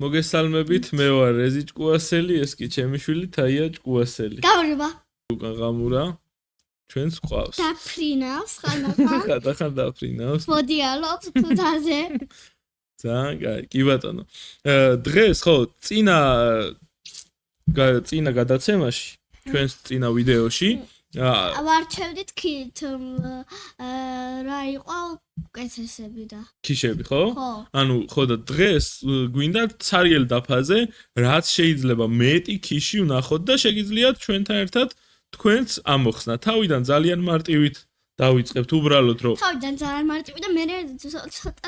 მოგესალმებით, მე ვარ რეზი ჭკუასელი, ეს კი ჩემი შვილი თაია ჭკუასელი. გამარჯობა. უკან ღამურა ჩვენს ყავს. დაფრინავს ხანახან. ხანდახან დაფრინავს. მოდიალობს თუთაზე. ძალიან კაი, კი ბატონო. დღეს ხო წინა გადაცემაში, ჩვენს წინა ვიდეოში ვარჩევდით ქით რა იყო კეთესები და ქიშები, ხო? ხო. ანუ ხო და დღეს გვინდა ცარიელ დაფაზე რაც შეიძლება მეტი ქიში ვნახოთ და შეგიძლიათ ჩვენთან ერთად თქვენც ამოხსნათ. თავიდან ძალიან მარტივით დავიწყებთ უბრალოდ რომ თავიდან ძალიან მარტივი და მე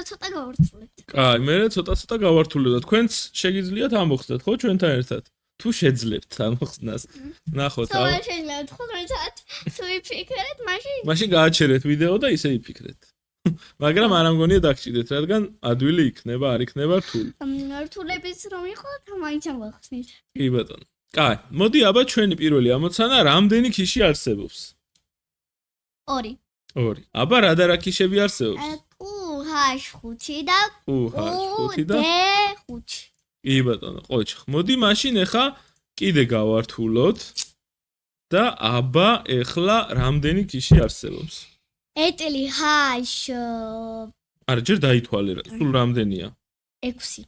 ცოტა გავარცულებთ. კაი, მე ცოტა გავართულებ და თქვენც შეგიძლიათ ამოხსნათ, ხო, ჩვენთან ერთად? თუ შეძლებთ ამოხსნას. ნახოთ, ხო, შეიძლება 15 საათ თუ იფიქრეთ, მაშინ გააჩერეთ ვიდეო და ისე იფიქრეთ. მაგრამ არ ამგონია დაგჭიდეთ, რადგან ადვილი იქნება, არ იქნება რთული. რთულების რომ იყო, მაინც ამოხსნით. კი ბატონო. კაი, მოდი აბა ჩვენი პირველი ამოცანა, რამდენი ქიში არსებობს? 2. 2. აბა რა და რა ქიშები არსებობს? QH5 და QH5 და D5. კი ბატონო, ყოჩხ. მოდი მაშინ ახლა კიდე გავართულოთ და აბა ახლა რამდენი ქიში არსებობს? ეტელი H არა, ჯერ დაითვალე რა, სულ რამდენია? 6.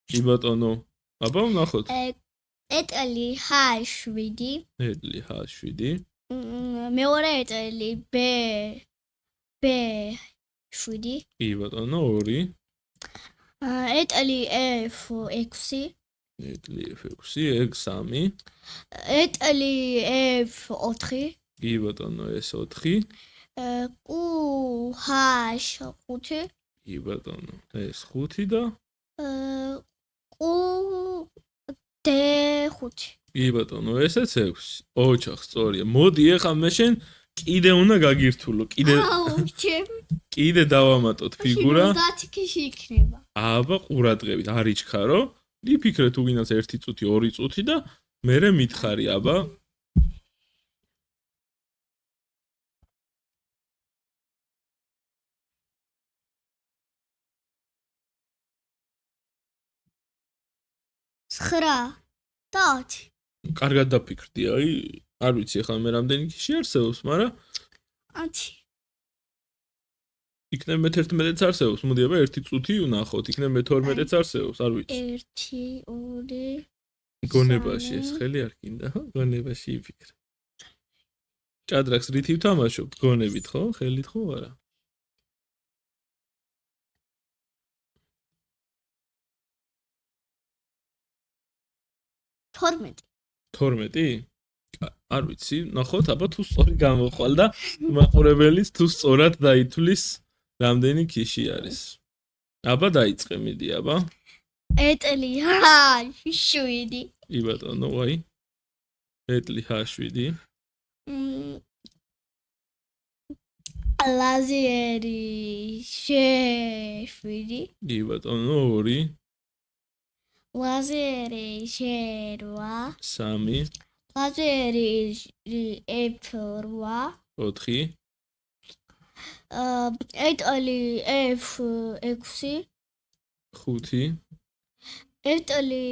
კი ბატონო. აბა ვნახოთ. ეტელი H7. ეტელი H7. მეორე ეტელი B7. კი ბატონო, 2. ეტელი F6. ეტელი F6, X3. ეტელი F4. კი ბატონო, ეს 4. QH5. კი ბატონო, ეს 5 და D5. კი ბატონო, ესეც 6. ოჩახ, სწორია. მოდი ახლა მე შენ კიდე უნდა გაგირთულო. კიდე დავამატოთ ფიგურა. 30 ქიში იქნება. აბა ყურადღებით, არ იჩქარო. იფიქრე თუ გინდათ 1 წუთი, 2 წუთი და მერე მითხარი, აბა. ცხრა და 10. კარგად დაფიქრდი, აი, არ ვიცი ახლა მე რამდენი ქიში არსებობს, მაგრამ 10. იქნებ მე-11-იც არსებობს, მოდი აბა 1 წუთი ვნახოთ, იქნებ მე-12-იც არსებობს, არ ვიცი. 1 2 გონებაში ეს ხელი არ გინდა, ხო? გონებაში იფიქრე. ჭადრაკს რით ვთამაშობ? გონებით, ხო? ხელით ხო არა? თორმეტი. 12? არ ვიცი, ნახოთ, აბა თუ სწორი გამოხვალ და მაყურებელიც თუ სწორად დაითვლის რამდენი ქიში არის. აბა დაიწყე, მიდი, აბა. ეტელი H7. კი ბატონო, ვაი. ეტელი H7. ლაზერი J7. კი ბატონო, 2. ლაზერი J8. 3. ლაზერი F8. 4. ეტელი F6. 5. ეტელი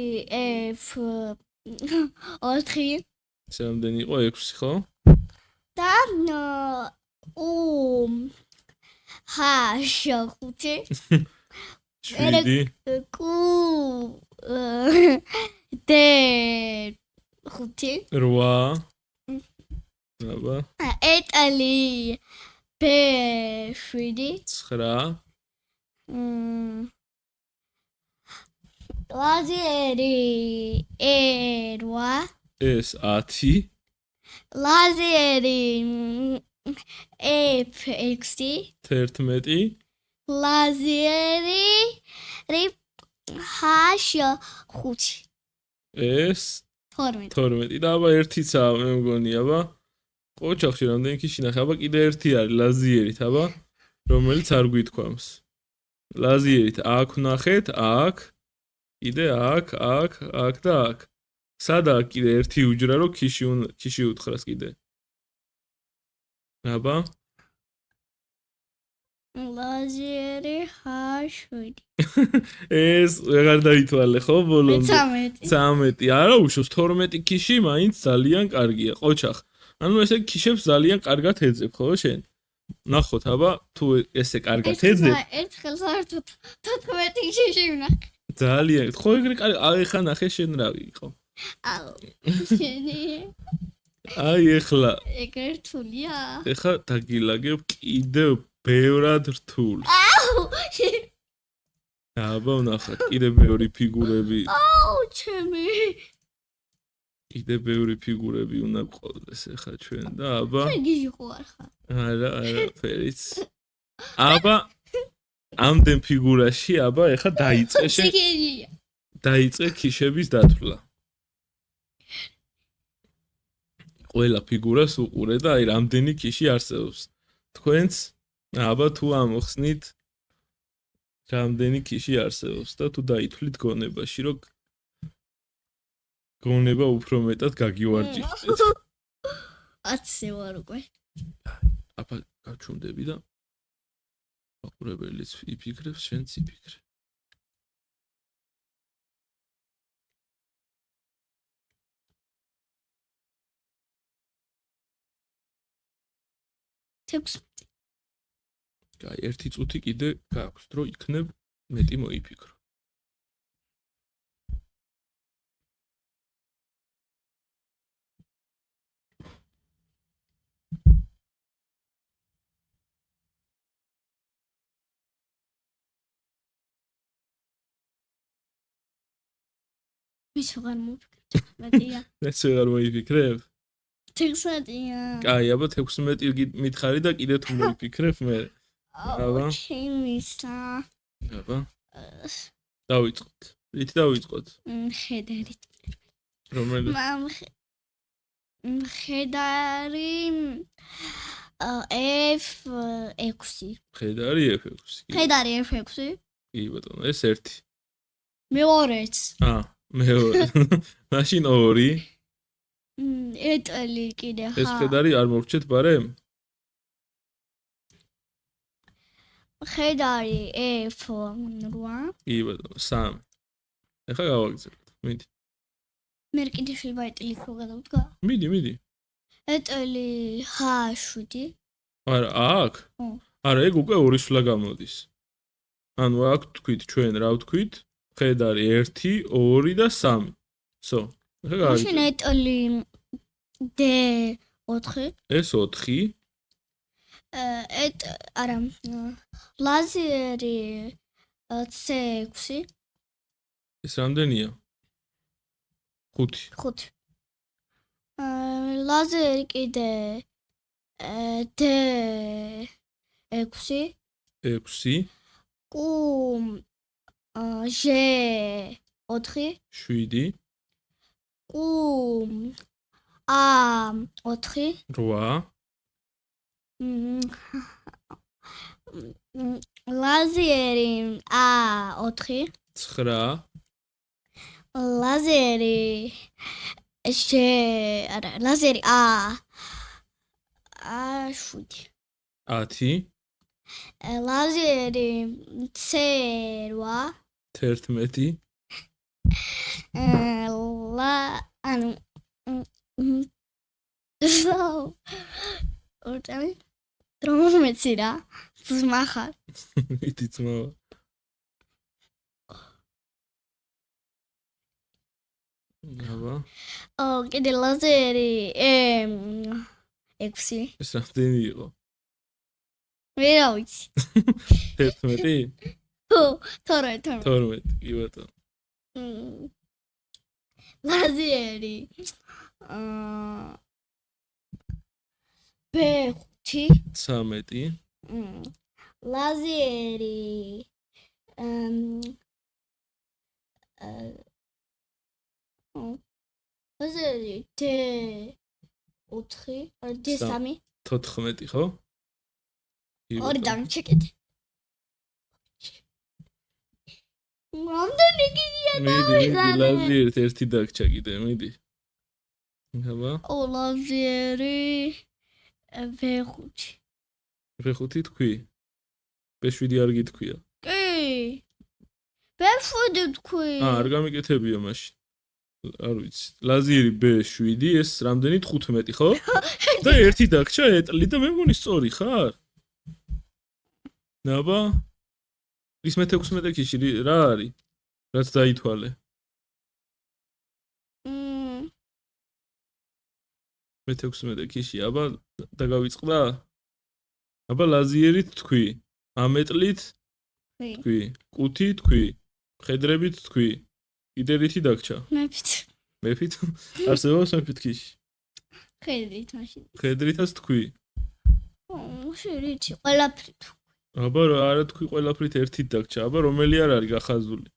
F4. რამდენი იყო 6, ხო? და H5. 7. D5. 8. აბა. ეტელი B7. 9. ლაზერი E8. ეს 10. ლაზერი F6. 11. ლაზერი H5. ეს 12. 12 და აბა 1-ცა მე მგონი, აბა. ყოჩახში რამდენი ქიში ნახე, აბა კიდე 1 არის ლაზიერით, აბა, რომელიც არ გვითქვამს. ლაზიერით აქ ვნახეთ, აქ, კიდე აქ და აქ. სადაა კიდე 1 უჯრა, რომ ქიში უთხრას კიდე. აბა. ლაზიერი H7. ეს ვეღარ დაითვალე ხო ბოლომდე 13. 13 არა უშოს 12 ქიში მაინც ძალიან კარგია ყოჩახ ანუ ესე ქიშებს ძალიან კარგად ეძებ ხო შენ ნახოთ აბა თუ ესე კარგად ეძებ ერთხელ საერთოდ 14 შიში ვნახე. ძალიან ხო ეგრე კარგი აი ხა ნახე შენ რა ვიყო აუ შენი აი ეხლა ეგრე რთულია. ეხა დაგილაგებ კიდევ ბევრად რთულს აუ აბა ვნახოთ კიდევ ბევრი ფიგურები აუ ჩემი კიდევ ბევრი ფიგურები უნდა გყოლდეს ეხა ჩვენ და აბა გიჟი ხო არ ხარ? არა ფერიც აბა ამდენ ფიგურაში აბა ეხა დაიწყე შენ ციგერია. დაიწყე ქიშების დათვლა ყველა ფიგურას უყურე და აი რამდენი ქიში არსებობს თქვენც აბა თუ ამოხსნით რამდენი ქიში არსებობს და თუ დაითვლით გონებაში რომ გონება უფრო მეტად გაგივარჯიშეთ 10-ზე ვარ უკვე. აბა გავჩუნდები და მაყურებელიც იფიქრებს შენც იფიქრე კაი ერთი წუთი კიდე გაქვს რომ იქნებ მეტი მოიფიქრო ვის ვარ მოფიქრე მეტია. ეს ვეღარ მოიფიქრებ 16-ია. კაი აბა 16 მითხარი და კიდე თუ მოიფიქრებ მე აბა ჩემისა აბა დავიწყოთ რით დავიწყოთ ხედარით რომელი ხედარი F6 ხედარი F6 ხედარი F6 კი ბატონო ეს ერთი მეორეც მეორე მაშინ ორი ეტელი კიდე ხა ეს ხედარი არ მოვრჩეთ ბარემ ხედარი F8 კი ბატონო 3 ეხლა გავაგზავნოთ მიდი მე კიდე შეიძლება ეტელი ხო გადავდგა მიდი ეტელი H7 არა აქ ო არა ეგ უკვე ორი სვლა გამოდის ანუ აქ თქვით ჩვენ რა ვთქვით ხედარი 1 2 და 3 სო ეხლა მაშინ ეტელი D4 ეს 4 არა ლაზერი C6 ეს რამდენია 5 5 ლაზერი კიდე D6 6 კუ G4 7 კუ A4 8 ლაზერი A4 9 ლაზერი არა ლაზერი A7 10 ლაზერი C8 11 ანუ ორტანი დრომეცი რა ძმახარ იტი ძმავა აბა კიდე ლაზერი E6 ეს რამდენი იყო ვერა ვიცი 11 ხო 12 კი ბატონო ლაზერი B5 13 ლაზერი ლაზერი D4 D3 14 ხო? ორი დამჩეკეთ მომდენი გიგია მიდი ლაზერი ერთი დაგჭა კიდე მიდი აბა ლაზერი V5 V5 თქვი B7 არ გითქვია. კი. B7 თქვი. არ გამიკეთებია მაშინ. არ ვიცი. ლაზიერი B7 ეს რამდენი 15 ხო? და ერთი დაგჭა ეტლი და მე მგონი სწორი ხარ? ნაბა? ის მე-16 ქიში რა არის? რაც დაითვალე. მე-16 ქიში, აბა დაგავიწყდა? აბა ლაზიერით თქვი. ამეტლით თქვი. კუთი თქვი. ხედრებით თქვი. კიდე რითი დაგჭა? მეფით. მეფით? არსებობს მეფით ქიში. ხედრით მაშინ. ხედრითაც თქვი. შერიცი ყველაფრით. აბა არა თქვი ყველაფრით ერთით დაგჭა. აბა რომელი არ არის გახაზული?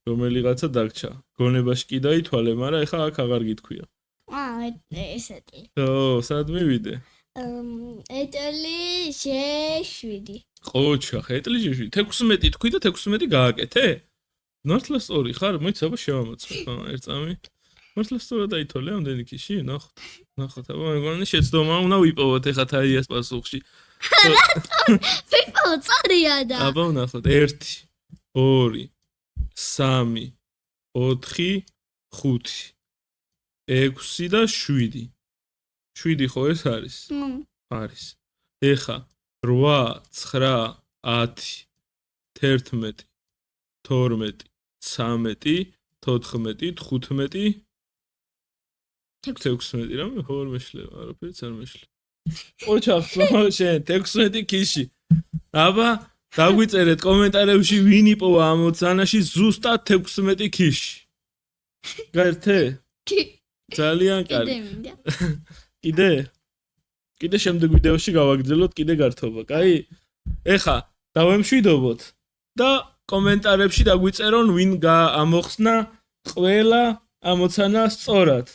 რომელიღაცა დაგჭა. გონებაში კი დაითვალე, მაგრამ ეხა აქ აღარ გითქვია. ესეთი. ო, სად მივიდე? ეტლი G7. ყოჩა, ეტლი G7. 16 თქვი და 16 გააკეთე? მართლა სწორი ხარ? მოიცა აბა შევამოწმე. ერთ წამი. მართლა სწორად დაითვალე ამდენი ქიში? ნახოთ, აბა მეგონი შეცდომა უნდა ვიპოვოთ ეხა თაიას პასუხში. ვიპოვო წარია და. აბა ვნახოთ 1 2 3 4 5 6 და 7. 7 ხო ეს არის? არის. ეხა 8 9 10 11 12 13 14 15 16 რამე ხო არ მეშლება, არაფერიც არ მეშლება. ოჩახ, შენ 16 ქიში. აბა დაგვიწერეთ კომენტარებში ვინ იპოვა ამ მოცანაში ზუსტად 16 ქიში. გაერთე? კი. ძალიან კარგი. კიდე მინდა. კიდე? კიდე შემდეგ ვიდეოში გავაგრძელოთ კიდე გართობა, კაი? ეხა დავემშვიდობოთ და კომენტარებში დაგვიწერონ ვინ ამოხსნა ყველა ამოცანა სწორად.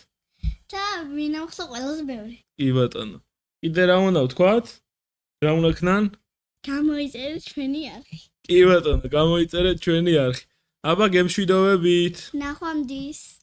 და ვინ ახსო ყველაზე ბევრი. კი ბატონო. კიდე რა უნდა ვთქვათ? რა უნდა ქნან? გამოიწერეთ ჩვენი არხი. კი ბატონო, გამოიწერეთ ჩვენი არხი. აბა გემშვიდობებით. ნახვამდის.